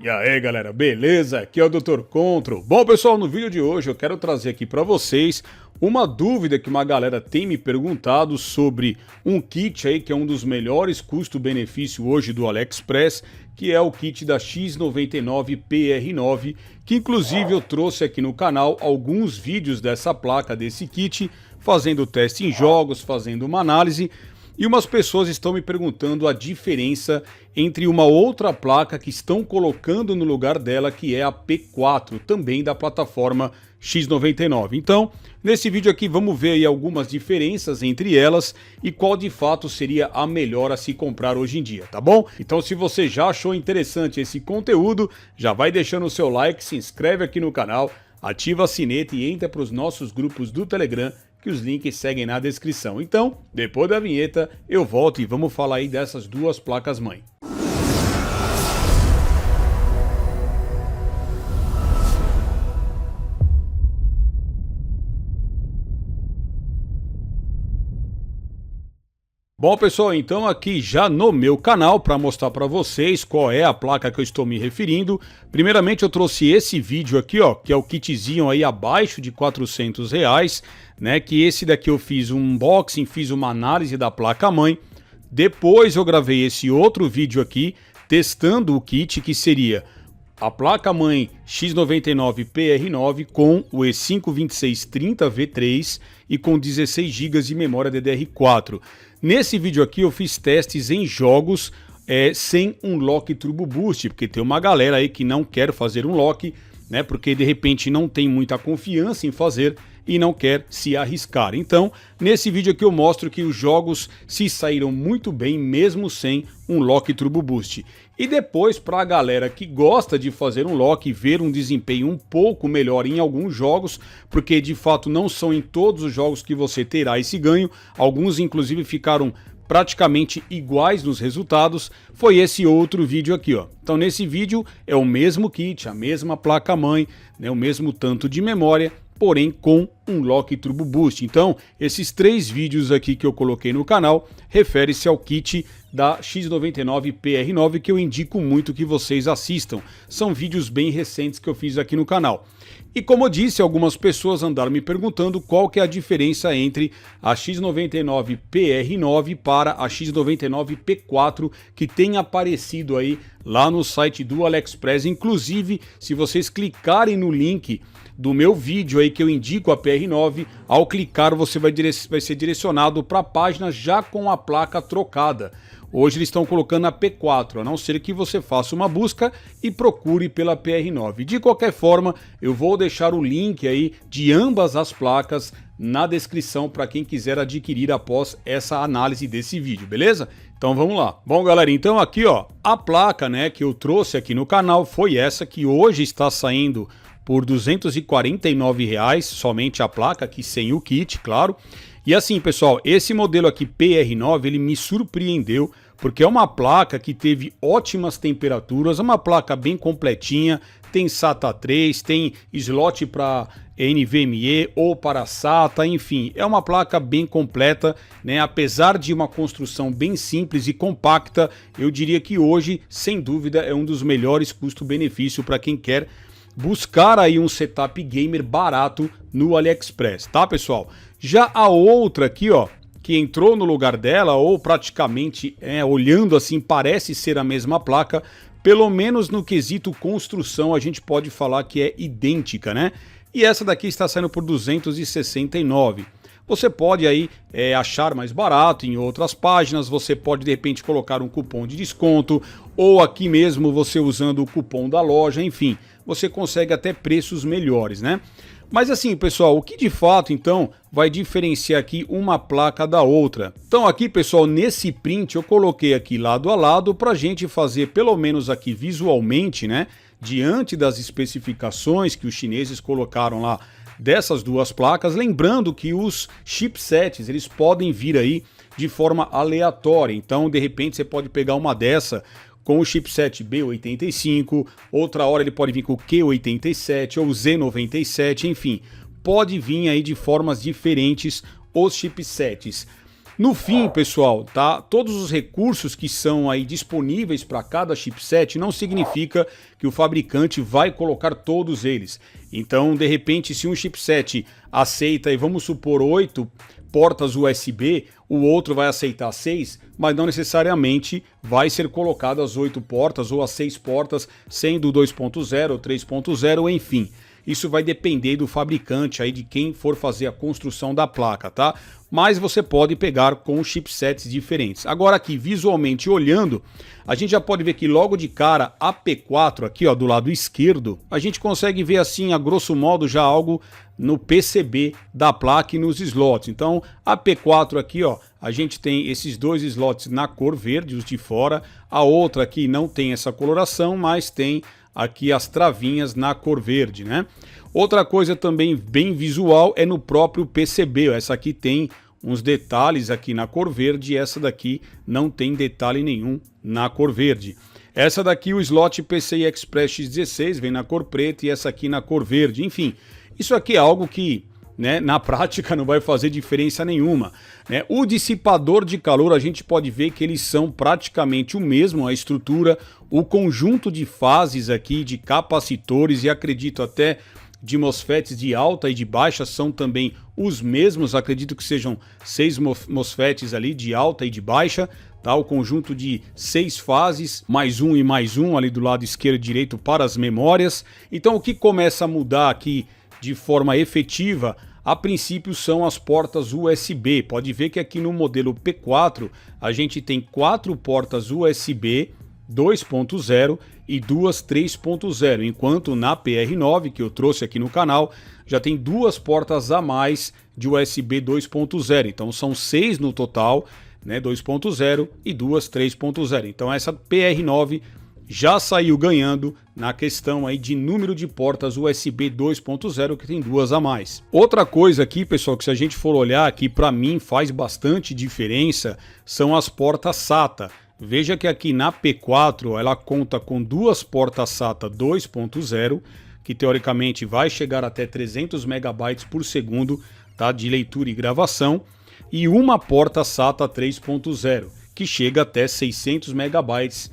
E aí galera, beleza? Aqui é o Dr. Contro. Bom pessoal, no vídeo de hoje eu quero trazer aqui para vocês uma dúvida que uma galera tem me perguntado sobre um kit aí que é um dos melhores custo-benefício hoje do AliExpress, que é o kit da X99PR9, que inclusive eu trouxe aqui no canal alguns vídeos dessa placa, desse kit, fazendo teste em jogos, fazendo uma análise. E umas pessoas estão me perguntando a diferença entre uma outra placa que estão colocando no lugar dela, que é a P4, também da plataforma X99. Então, nesse vídeo aqui vamos ver aí algumas diferenças entre elas e qual de fato seria a melhor a se comprar hoje em dia, tá bom? Então se você já achou interessante esse conteúdo, já vai deixando o seu like, se inscreve aqui no canal, ativa a sineta e entra para os nossos grupos do Telegram, que os links seguem na descrição. Então, depois da vinheta, eu volto e vamos falar aí dessas duas placas-mãe. Bom pessoal, então aqui já no meu canal para mostrar para vocês qual é a placa que eu estou me referindo. Primeiramente eu trouxe esse vídeo aqui, ó, que é o kitzinho aí abaixo de R$400, né? Que esse daqui eu fiz um unboxing, fiz uma análise da placa-mãe. Depois eu gravei esse outro vídeo aqui testando o kit, que seria a placa-mãe X99PR9 com o E52630V3 e com 16 GB de memória DDR4. Nesse vídeo aqui eu fiz testes em jogos sem um lock Turbo Boost, porque tem uma galera aí que não quer fazer um lock, né, porque de repente não tem muita confiança em fazer e não quer se arriscar. Então, nesse vídeo aqui eu mostro que os jogos se saíram muito bem mesmo sem um lock Turbo Boost. E depois, para a galera que gosta de fazer um lock e ver um desempenho um pouco melhor em alguns jogos, porque de fato não são em todos os jogos que você terá esse ganho, alguns inclusive ficaram praticamente iguais nos resultados, foi esse outro vídeo aqui, ó. Então nesse vídeo é o mesmo kit, a mesma placa-mãe, né, o mesmo tanto de memória, porém com um lock Turbo Boost. Então, esses três vídeos aqui que eu coloquei no canal refere-se ao kit da X99PR9, que eu indico muito que vocês assistam. São vídeos bem recentes que eu fiz aqui no canal. E como eu disse, algumas pessoas andaram me perguntando qual que é a diferença entre a X99PR9 para a X99P4, que tem aparecido aí lá no site do AliExpress. Inclusive, se vocês clicarem no link do meu vídeo aí que eu indico a PR9, ao clicar você vai ser direcionado para a página já com a placa trocada. Hoje eles estão colocando a P4, a não ser que você faça uma busca e procure pela PR9. De qualquer forma, eu vou deixar o link aí de ambas as placas na descrição para quem quiser adquirir após essa análise desse vídeo, beleza? Então vamos lá. Bom galera, então aqui ó, a placa, né, que eu trouxe aqui no canal foi essa que hoje está saindo por R$249, somente a placa aqui sem o kit, claro. E assim pessoal, esse modelo aqui PR9 ele me surpreendeu, porque é uma placa que teve ótimas temperaturas, é uma placa bem completinha, tem SATA 3, tem slot para NVMe ou para SATA, enfim, é uma placa bem completa, né? Apesar de uma construção bem simples e compacta, eu diria que hoje, sem dúvida, é um dos melhores custo-benefício para quem quer buscar aí um setup gamer barato no AliExpress, tá pessoal? Já a outra aqui, ó, que entrou no lugar dela, ou praticamente, olhando assim, parece ser a mesma placa, pelo menos no quesito construção a gente pode falar que é idêntica, né? E essa daqui está saindo por R$269. Você pode aí achar mais barato em outras páginas, você pode de repente colocar um cupom de desconto, ou aqui mesmo você usando o cupom da loja, enfim, você consegue até preços melhores, né? Mas assim, pessoal, o que de fato, então, vai diferenciar aqui uma placa da outra? Então aqui, pessoal, nesse print eu coloquei aqui lado a lado para a gente fazer, pelo menos aqui visualmente, né? Diante das especificações que os chineses colocaram lá dessas duas placas, lembrando que os chipsets, eles podem vir aí de forma aleatória. Então, de repente, você pode pegar uma dessa com o chipset B85, outra hora ele pode vir com o Q87 ou Z97, enfim, pode vir aí de formas diferentes os chipsets. No fim, pessoal, tá? Todos os recursos que são aí disponíveis para cada chipset não significa que o fabricante vai colocar todos eles. Então, de repente, se um chipset aceita, e vamos supor, 8 portas USB, o outro vai aceitar 6, mas não necessariamente vai ser colocado as 8 portas ou as 6 portas, sendo 2.0, 3.0, enfim. Isso vai depender do fabricante aí, de quem for fazer a construção da placa, tá? Mas você pode pegar com chipsets diferentes. Agora aqui, visualmente olhando, a gente já pode ver que logo de cara a P4 aqui, ó, do lado esquerdo, a gente consegue ver assim, a grosso modo, já algo no PCB da placa e nos slots. Então, a P4 aqui, ó, a gente tem esses dois slots na cor verde, os de fora. A outra aqui não tem essa coloração, mas tem aqui as travinhas na cor verde, né? Outra coisa também bem visual é no próprio PCB. Essa aqui tem uns detalhes aqui na cor verde e essa daqui não tem detalhe nenhum na cor verde. Essa daqui, o slot PCI Express X16, vem na cor preta e essa aqui na cor verde. Enfim, isso aqui é algo que, né, na prática não vai fazer diferença nenhuma, né? O dissipador de calor, a gente pode ver que eles são praticamente o mesmo, a estrutura, o conjunto de fases aqui, de capacitores e acredito até de MOSFETs de alta e de baixa são também os mesmos, acredito que sejam 6 MOSFETs ali de alta e de baixa, tá? O conjunto de 6 fases, mais um e mais um ali do lado esquerdo e direito para as memórias. Então o que começa a mudar aqui de forma efetiva, a princípio são as portas USB. Pode ver que aqui no modelo P4 a gente tem 4 portas USB 2.0 e 2 3.0, enquanto na PR9, que eu trouxe aqui no canal, já tem 2 portas a mais de USB 2.0. Então são 6 no total, né, 2.0 e 2 3.0. Então essa PR9 já saiu ganhando na questão aí de número de portas USB 2.0, que tem 2 a mais. Outra coisa aqui, pessoal, que se a gente for olhar aqui, para mim faz bastante diferença, são as portas SATA. Veja que aqui na P4 ela conta com 2 portas SATA 2.0, que teoricamente vai chegar até 300 megabytes por segundo, tá, de leitura e gravação, e uma porta SATA 3.0, que chega até 600 megabytes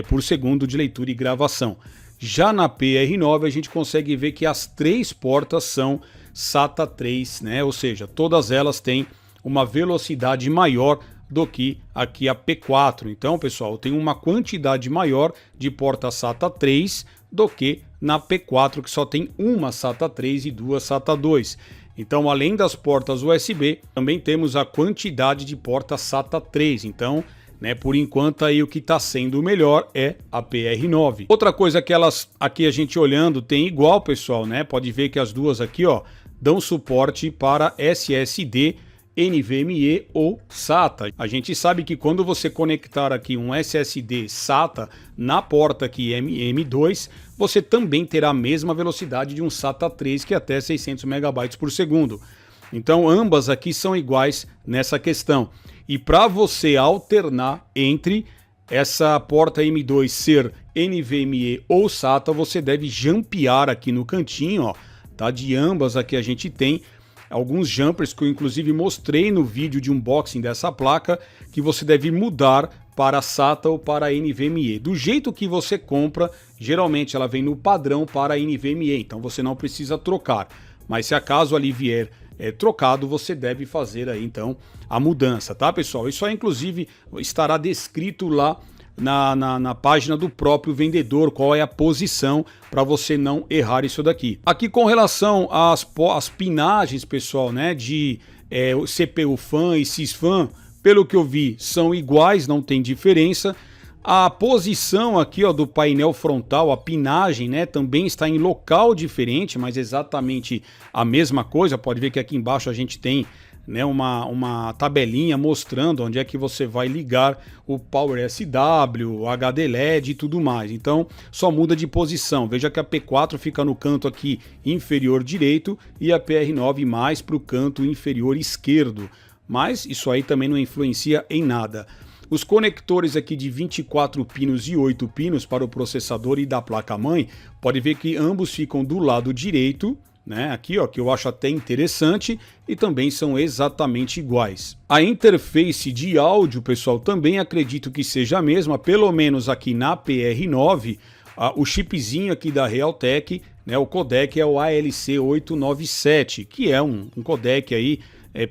por segundo de leitura e gravação. Já na PR9 a gente consegue ver que as 3 portas são SATA 3, né? Ou seja, todas elas têm uma velocidade maior do que aqui a P4. Então, pessoal, tem uma quantidade maior de porta SATA 3 do que na P4, que só tem uma SATA 3 e 2 SATA 2. Então, além das portas USB, também temos a quantidade de porta SATA 3. Então, né, por enquanto aí o que está sendo o melhor é a PR9. Outra coisa que elas aqui a gente olhando tem igual, pessoal, né? Pode ver que as duas aqui, ó, dão suporte para SSD, NVMe ou SATA. A gente sabe que quando você conectar aqui um SSD SATA na porta aqui M2, você também terá a mesma velocidade de um SATA 3, que é até 600 megabytes por segundo. Então ambas aqui são iguais nessa questão. E para você alternar entre essa porta M2 ser NVMe ou SATA, você deve jampear aqui no cantinho, ó, tá? De ambas aqui a gente tem alguns jumpers que eu inclusive mostrei no vídeo de unboxing dessa placa, que você deve mudar para SATA ou para NVMe. Do jeito que você compra, geralmente ela vem no padrão para NVMe, então você não precisa trocar. Mas se acaso ali vier trocado, você deve fazer aí então a mudança, tá, pessoal? Isso aí inclusive estará descrito lá na página do próprio vendedor, qual é a posição para você não errar isso daqui. Aqui com relação às pinagens, pessoal, né, de CPU fan e sysfan, pelo que eu vi, são iguais, não tem diferença. A posição aqui, ó, do painel frontal, a pinagem, né, também está em local diferente, mas exatamente a mesma coisa. Pode ver que aqui embaixo a gente tem, né, uma tabelinha mostrando onde é que você vai ligar o Power SW, o HD LED e tudo mais. Então só muda de posição. Veja que a P4 fica no canto aqui inferior direito e a PR9 mais para o canto inferior esquerdo. Mas isso aí também não influencia em nada. Os conectores aqui de 24 pinos e 8 pinos para o processador e da placa-mãe, pode ver que ambos ficam do lado direito, né? Aqui, ó, que eu acho até interessante e também são exatamente iguais. A interface de áudio, pessoal, também acredito que seja a mesma, pelo menos aqui na PR9, o chipzinho aqui da Realtek, né? O codec é o ALC897, que é um codec aí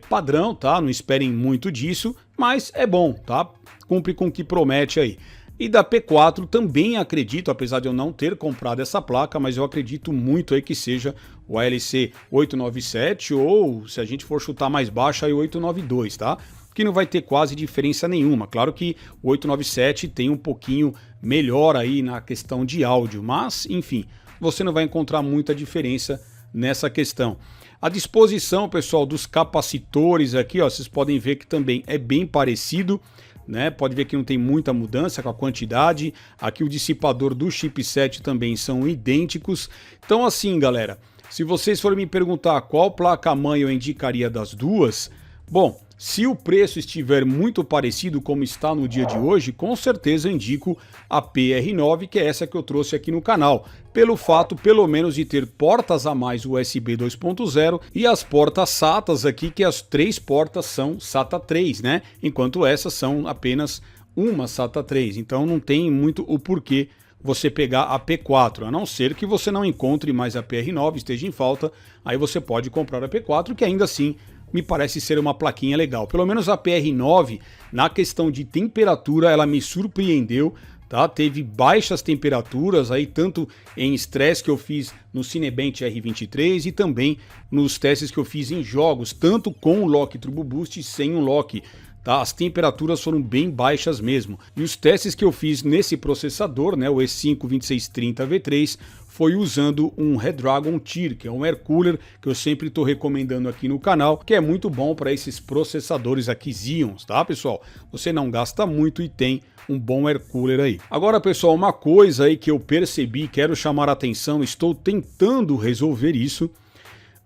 padrão, tá? Não esperem muito disso, mas é bom, tá? Cumpre com o que promete aí. E da P4 também acredito, apesar de eu não ter comprado essa placa, mas eu acredito muito aí que seja o ALC 897 ou, se a gente for chutar mais baixo, aí o 892, tá? Que não vai ter quase diferença nenhuma. Claro que o 897 tem um pouquinho melhor aí na questão de áudio, mas, enfim, você não vai encontrar muita diferença nessa questão. A disposição, pessoal, dos capacitores aqui, ó, vocês podem ver que também é bem parecido, né? Pode ver que não tem muita mudança com a quantidade. Aqui o dissipador do chipset também são idênticos. Então assim, galera, se vocês forem me perguntar qual placa-mãe eu indicaria das duas, bom, se o preço estiver muito parecido como está no dia de hoje, com certeza eu indico a PR9, que é essa que eu trouxe aqui no canal, pelo fato, pelo menos, de ter portas a mais USB 2.0 e as portas SATAs aqui, que as 3 portas são SATA 3, né? Enquanto essas são apenas uma SATA 3, então não tem muito o porquê você pegar a P4, a não ser que você não encontre mais a PR9, esteja em falta, aí você pode comprar a P4, que ainda assim me parece ser uma plaquinha legal. Pelo menos a PR9, na questão de temperatura, ela me surpreendeu, tá? Teve baixas temperaturas aí, tanto em estresse que eu fiz no Cinebench R23 e também nos testes que eu fiz em jogos, tanto com o lock Turbo Boost e sem o lock. Tá? As temperaturas foram bem baixas mesmo. E os testes que eu fiz nesse processador, né, o E5-2630V3, foi usando um Redragon Tier, que é um air cooler que eu sempre estou recomendando aqui no canal, que é muito bom para esses processadores aqui Xeons, tá, pessoal? Você não gasta muito e tem um bom air cooler aí. Agora, pessoal, uma coisa aí que eu percebi, quero chamar a atenção, estou tentando resolver isso.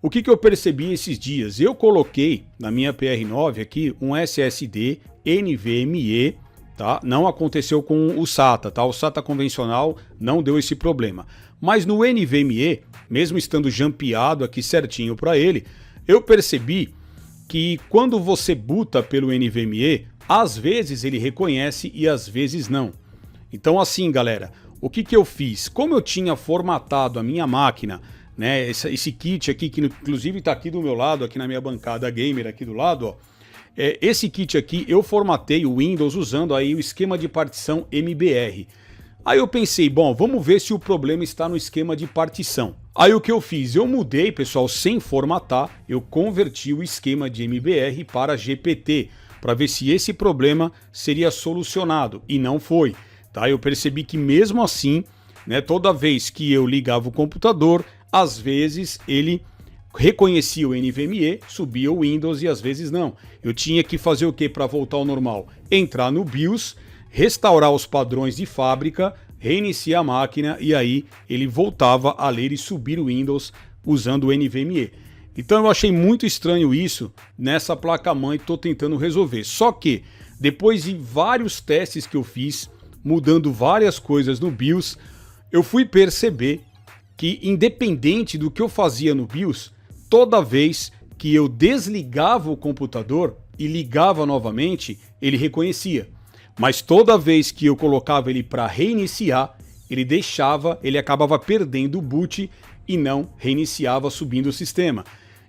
O que eu percebi esses dias? Eu coloquei na minha PR9 aqui um SSD NVMe, tá? Não aconteceu com o SATA, tá? O SATA convencional não deu esse problema. Mas no NVMe, mesmo estando jampeado aqui certinho para ele, eu percebi que quando você boota pelo NVMe, às vezes ele reconhece e às vezes não. Então assim, galera, o que eu fiz? Como eu tinha formatado a minha máquina, né, esse kit aqui, que inclusive está aqui do meu lado, aqui na minha bancada gamer aqui do lado, ó, esse kit aqui eu formatei o Windows usando aí o esquema de partição MBR. Aí eu pensei, bom, vamos ver se o problema está no esquema de partição. Aí o que eu fiz? Eu mudei, pessoal, sem formatar, eu converti o esquema de MBR para GPT, para ver se esse problema seria solucionado, e não foi. Tá? Eu percebi que mesmo assim, né, toda vez que eu ligava o computador, às vezes ele reconhecia o NVMe, subia o Windows e às vezes não. Eu tinha que fazer o que para voltar ao normal? Entrar no BIOS, restaurar os padrões de fábrica, reiniciar a máquina e aí ele voltava a ler e subir o Windows usando o NVMe. Então eu achei muito estranho isso nessa placa-mãe, estou tentando resolver. Só que depois de vários testes que eu fiz, mudando várias coisas no BIOS, eu fui perceber que independente do que eu fazia no BIOS, toda vez que eu desligava o computador e ligava novamente, ele reconhecia. Mas toda vez que eu colocava ele para reiniciar, ele acabava perdendo o boot e não reiniciava subindo o sistema.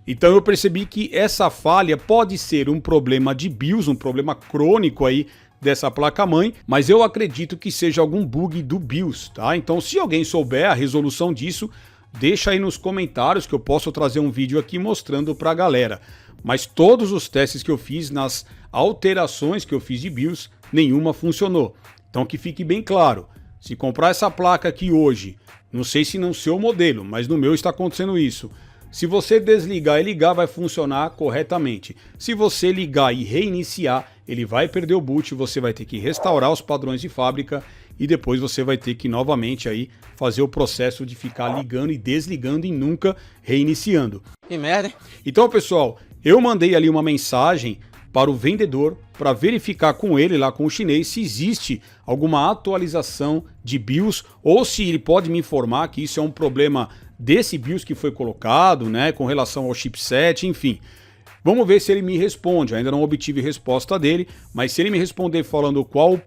Então eu percebi que essa falha pode ser um problema de BIOS, um problema crônico aí dessa placa-mãe, mas eu acredito que seja algum bug do BIOS, tá? Então se alguém souber a resolução disso, deixa aí nos comentários que eu posso trazer um vídeo aqui mostrando pra galera. Mas todos os testes que eu fiz, nas alterações que eu fiz de BIOS, nenhuma funcionou. Então que fique bem claro, se comprar essa placa aqui hoje, não sei se no seu modelo, mas no meu está acontecendo isso. Se você desligar e ligar, vai funcionar corretamente. Se você ligar e reiniciar, ele vai perder o boot, você vai ter que restaurar os padrões de fábrica e depois você vai ter que novamente aí fazer o processo de ficar ligando e desligando e nunca reiniciando. Que merda, hein? Então, pessoal, eu mandei ali uma mensagem para o vendedor para verificar com ele lá com o chinês se existe alguma atualização de BIOS ou se ele pode me informar que isso é um problema desse BIOS que foi colocado, né, com relação ao chipset, enfim. Vamos ver se ele me responde. Ainda não obtive resposta dele, mas se ele me responder falando qual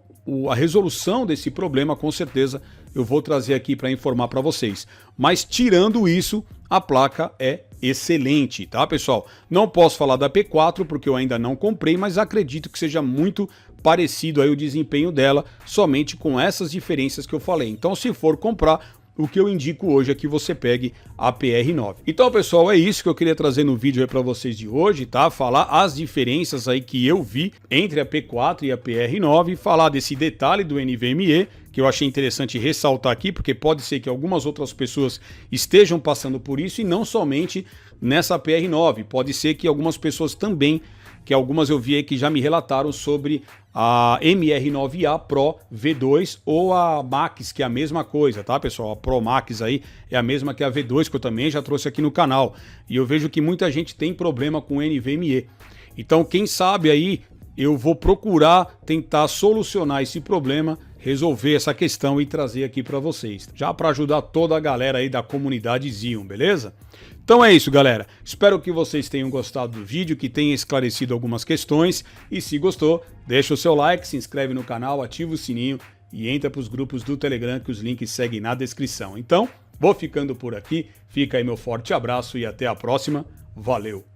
a resolução desse problema, com certeza eu vou trazer aqui para informar para vocês. Mas tirando isso, a placa é excelente, tá, pessoal? Não posso falar da P4 porque eu ainda não comprei, mas acredito que seja muito parecido aí o desempenho dela, somente com essas diferenças que eu falei. Então, se for comprar, o que eu indico hoje é que você pegue a PR9. Então, pessoal, é isso que eu queria trazer no vídeo aí para vocês de hoje, tá? Falar as diferenças aí que eu vi entre a P4 e a PR9, falar desse detalhe do NVMe, que eu achei interessante ressaltar aqui, porque pode ser que algumas outras pessoas estejam passando por isso e não somente nessa PR9. Pode ser que algumas pessoas também, que algumas eu vi aí que já me relataram sobre a MR9A Pro V2 ou a Max, que é a mesma coisa, tá, pessoal? A Pro Max aí é a mesma que a V2, que eu também já trouxe aqui no canal. E eu vejo que muita gente tem problema com NVMe. Então, quem sabe aí, eu vou procurar tentar solucionar esse problema, resolver essa questão e trazer aqui para vocês, já para ajudar toda a galera aí da comunidade Xeon, beleza? Então é isso, galera. Espero que vocês tenham gostado do vídeo, que tenha esclarecido algumas questões. E se gostou, deixa o seu like, se inscreve no canal, ativa o sininho e entra para os grupos do Telegram, que os links seguem na descrição. Então, vou ficando por aqui. Fica aí meu forte abraço e até a próxima. Valeu!